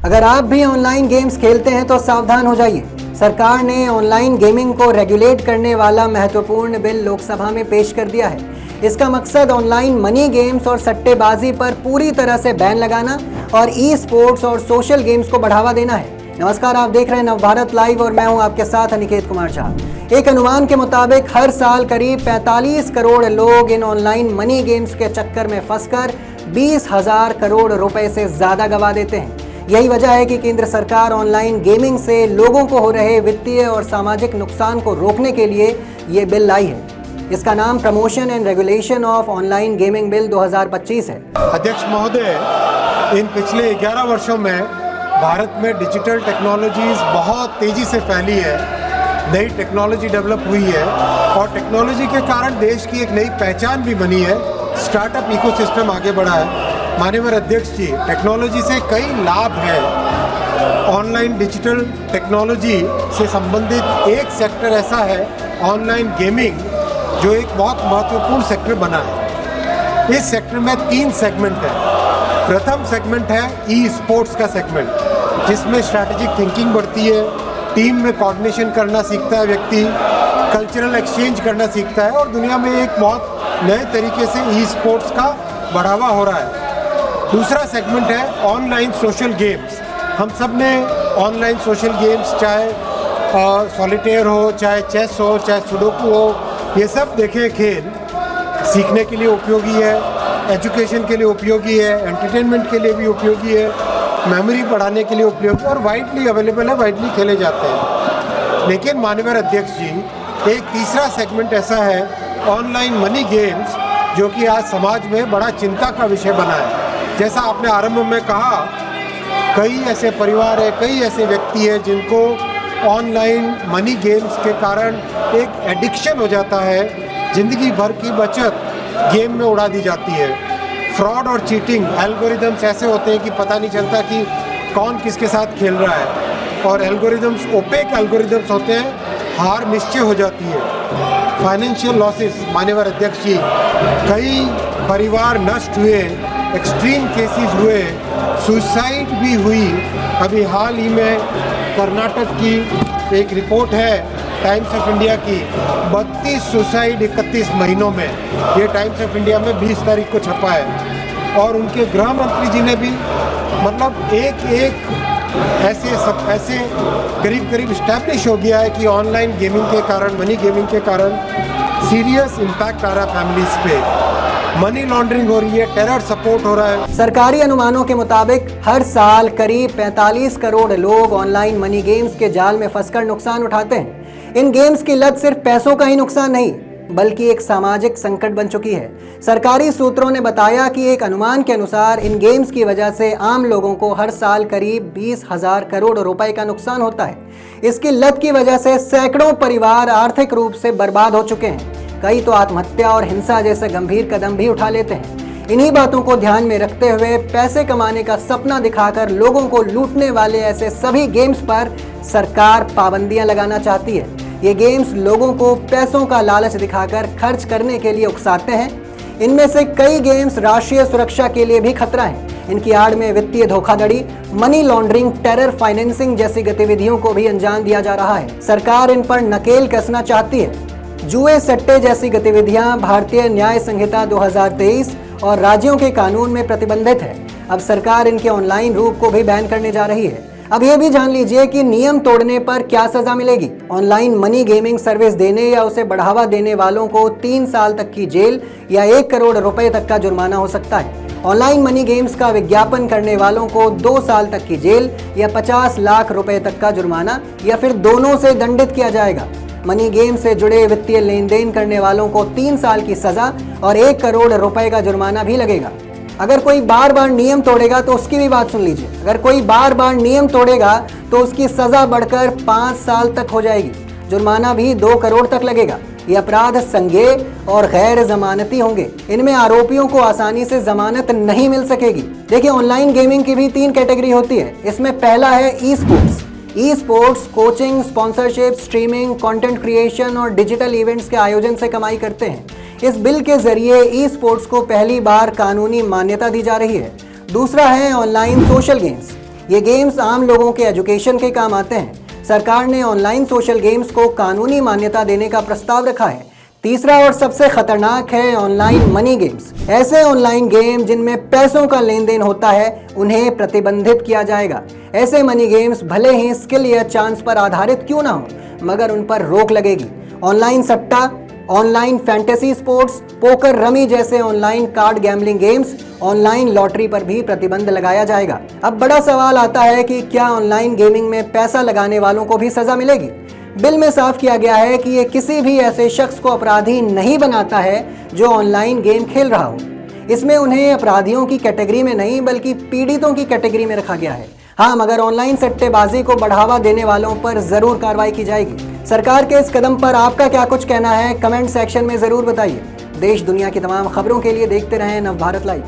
अगर आप भी ऑनलाइन गेम्स खेलते हैं तो सावधान हो जाइए। सरकार ने ऑनलाइन गेमिंग को रेगुलेट करने वाला महत्वपूर्ण बिल लोकसभा में पेश कर दिया है। इसका मकसद ऑनलाइन मनी गेम्स और सट्टेबाजी पर पूरी तरह से बैन लगाना और ई स्पोर्ट्स और सोशल गेम्स को बढ़ावा देना है। नमस्कार, आप देख रहे हैं नवभारत लाइव और मैं हूं आपके साथ अनिकेत कुमार झा। एक अनुमान के मुताबिक हर साल करीब 45 करोड़ लोग इन ऑनलाइन मनी गेम्स के चक्कर में फंसकर 20,000 करोड़ रुपए से ज्यादा गवा देते हैं। यही वजह है कि केंद्र सरकार ऑनलाइन गेमिंग से लोगों को हो रहे वित्तीय और सामाजिक नुकसान को रोकने के लिए ये बिल लाई है। इसका नाम promotion and regulation of online gaming bill 2025 है। अध्यक्ष महोदय, इन पिछले 11 वर्षों में भारत में डिजिटल टेक्नोलॉजीज बहुत तेज़ी से फैली है, नई टेक्नोलॉजी डेवलप हुई है और टेक्नोलॉजी के कारण देश की एक नई पहचान भी बनी है। स्टार्टअप इकोसिस्टम आगे बढ़ा है। माननीय अध्यक्ष जी, टेक्नोलॉजी से कई लाभ हैं। ऑनलाइन डिजिटल टेक्नोलॉजी से संबंधित एक सेक्टर ऐसा है ऑनलाइन गेमिंग, जो एक बहुत महत्वपूर्ण सेक्टर बना है। इस सेक्टर में 3 सेगमेंट हैं। प्रथम सेगमेंट है ई स्पोर्ट्स का सेगमेंट, जिसमें स्ट्रैटेजिक थिंकिंग बढ़ती है, टीम में कोऑर्डिनेशन करना सीखता है व्यक्ति, कल्चरल एक्सचेंज करना सीखता है और दुनिया में एक बहुत नए तरीके से ई स्पोर्ट्स का बढ़ावा हो रहा है। दूसरा सेगमेंट है ऑनलाइन सोशल गेम्स। हम सब ने ऑनलाइन सोशल गेम्स, चाहे सॉलिटेयर हो, चाहे चेस हो, चाहे सुडोकू हो, ये सब देखे खेल सीखने के लिए उपयोगी है, एजुकेशन के लिए उपयोगी है, एंटरटेनमेंट के लिए भी उपयोगी है, मेमोरी बढ़ाने के लिए उपयोगी और वाइडली अवेलेबल है, वाइडली खेले जाते हैं। लेकिन माननीय अध्यक्ष जी, एक तीसरा सेगमेंट ऐसा है ऑनलाइन मनी गेम्स, जो कि आज समाज में बड़ा चिंता का विषय बना है। जैसा आपने आरंभ में कहा, कई ऐसे परिवार है, कई ऐसे व्यक्ति हैं जिनको ऑनलाइन मनी गेम्स के कारण एक एडिक्शन हो जाता है, ज़िंदगी भर की बचत गेम में उड़ा दी जाती है। फ्रॉड और चीटिंग एल्गोरिदम्स ऐसे होते हैं कि पता नहीं चलता कि कौन किसके साथ खेल रहा है और एल्गोरिदम्स ओपेक एल्गोरिदम्स होते हैं, हार निश्चय हो जाती है। फाइनेंशियल लॉसेस, माननीय अध्यक्ष जी, कई परिवार नष्ट हुए, एक्सट्रीम केसेस हुए, सुसाइड भी हुई। अभी हाल ही में कर्नाटक की एक रिपोर्ट है टाइम्स ऑफ इंडिया की, 32 सुसाइड 31 महीनों में। ये टाइम्स ऑफ इंडिया में 20 तारीख को छपा है और उनके गृह मंत्री जी ने भी मतलब एक ऐसे करीब इस्टेब्लिश हो गया है कि ऑनलाइन गेमिंग के कारण, मनी गेमिंग के कारण सीरियस इम्पैक्ट आ रहा है फैमिलीज पे। मनी लॉन्ड्रिंग हो रही है, टेरर सपोर्ट हो रहा है। सरकारी अनुमानों के मुताबिक हर साल करीब 45 करोड़ लोग ऑनलाइन मनी गेम्स के जाल में फंसकर नुकसान उठाते हैं। इन गेम्स की लत सिर्फ पैसों का ही नुकसान नहीं, बल्कि एक सामाजिक संकट बन चुकी है। सरकारी सूत्रों ने बताया कि एक अनुमान के अनुसार इन गेम्स की वजह से आम लोगों को हर साल करीब 20,000 करोड़ रुपए का नुकसान होता है। इसकी लत की वजह से सैकड़ों परिवार आर्थिक रूप से बर्बाद हो चुके हैं। कई तो आत्महत्या और हिंसा जैसे गंभीर कदम भी उठा लेते हैं। इन्हीं बातों को ध्यान में रखते हुए पैसे कमाने का सपना दिखाकर लोगों को लूटने वाले ऐसे सभी गेम्स पर सरकार पाबंदियां लगाना चाहती है। ये गेम्स लोगों को पैसों का लालच दिखाकर खर्च करने के लिए उकसाते हैं। इनमें से कई गेम्स राष्ट्रीय सुरक्षा के लिए भी खतरा है। इनकी आड़ में वित्तीय धोखाधड़ी, मनी लॉन्ड्रिंग, टेरर फाइनेंसिंग जैसी गतिविधियों को भी अंजाम दिया जा रहा है। सरकार इन पर नकेल कसना चाहती है। जुए, सट्टे जैसी गतिविधियां भारतीय न्याय संहिता 2023 और राज्यों के कानून में प्रतिबंधित है। अब सरकार इनके ऑनलाइन रूप को भी बैन करने जा रही है। अब ये भी जान लीजिए कि नियम तोड़ने पर क्या सजा मिलेगी। ऑनलाइन मनी गेमिंग सर्विस देने या उसे बढ़ावा देने वालों को 3 साल तक की जेल या 1 करोड़ रुपए तक का जुर्माना हो सकता है। ऑनलाइन मनी गेम्स का विज्ञापन करने वालों को 2 साल तक की जेल या 50 लाख रुपए तक का जुर्माना या फिर दोनों से दंडित किया जाएगा। मनी गेम से जुड़े वित्तीय लेन देन करने वालों को 3 साल की सजा और 1 करोड़ रुपए का जुर्माना भी लगेगा। अगर कोई बार बार नियम तोड़ेगा तो उसकी भी बात सुन लीजिए। अगर कोई बार बार नियम तोड़ेगा तो उसकी सजा बढ़कर 5 साल तक हो जाएगी। जुर्माना भी 2 करोड़ तक लगेगा। ये अपराध संज्ञेय और गैर जमानती होंगे। इनमें आरोपियों को आसानी से जमानत नहीं मिल सकेगी। देखिए, ऑनलाइन गेमिंग की भी 3 कैटेगरी होती है। इसमें पहला है e sports. E sports coaching, sponsorship, streaming, content creation और डिजिटल इवेंट्स के आयोजन से कमाई करते हैं। इस बिल के जरिए ई स्पोर्ट्स को पहली बार कानूनी मान्यता दी जा रही है। दूसरा है ऑनलाइन सोशल गेम्स। ये गेम्स आम लोगों के एजुकेशन के काम आते हैं। सरकार ने ऑनलाइन सोशल गेम्स को कानूनी मान्यता देने का प्रस्ताव रखा है। तीसरा और सबसे खतरनाक है ऑनलाइन मनी गेम्स। ऐसे ऑनलाइन गेम जिनमें पैसों का लेन देन होता है उन्हें प्रतिबंधित किया जाएगा। ऐसे मनी गेम्स भले ही स्किल या चांस पर आधारित क्यों ना हो, मगर उन पर रोक लगेगी। ऑनलाइन सट्टा, online fantasy sports, poker, rummy जैसे online card gambling games, online lottery पर भी प्रतिबंध लगाया जाएगा। अब बड़ा सवाल आता है कि क्या ऑनलाइन गेमिंग में पैसा लगाने वालों को भी सजा मिलेगी? बिल में साफ किया गया है कि ये किसी भी ऐसे शख्स को अपराधी नहीं बनाता है जो ऑनलाइन गेम खेल रहा हो। इसमें उन्हें अपराधियों की कैटेगरी में नहीं बल्कि पीड़ितों की कैटेगरी में रखा गया है। हाँ, मगर ऑनलाइन सट्टेबाजी को बढ़ावा देने वालों पर जरूर कार्रवाई की जाएगी। सरकार के इस कदम पर आपका क्या कुछ कहना है, कमेंट सेक्शन में जरूर बताइए। देश दुनिया की तमाम खबरों के लिए देखते रहें नवभारत लाइव।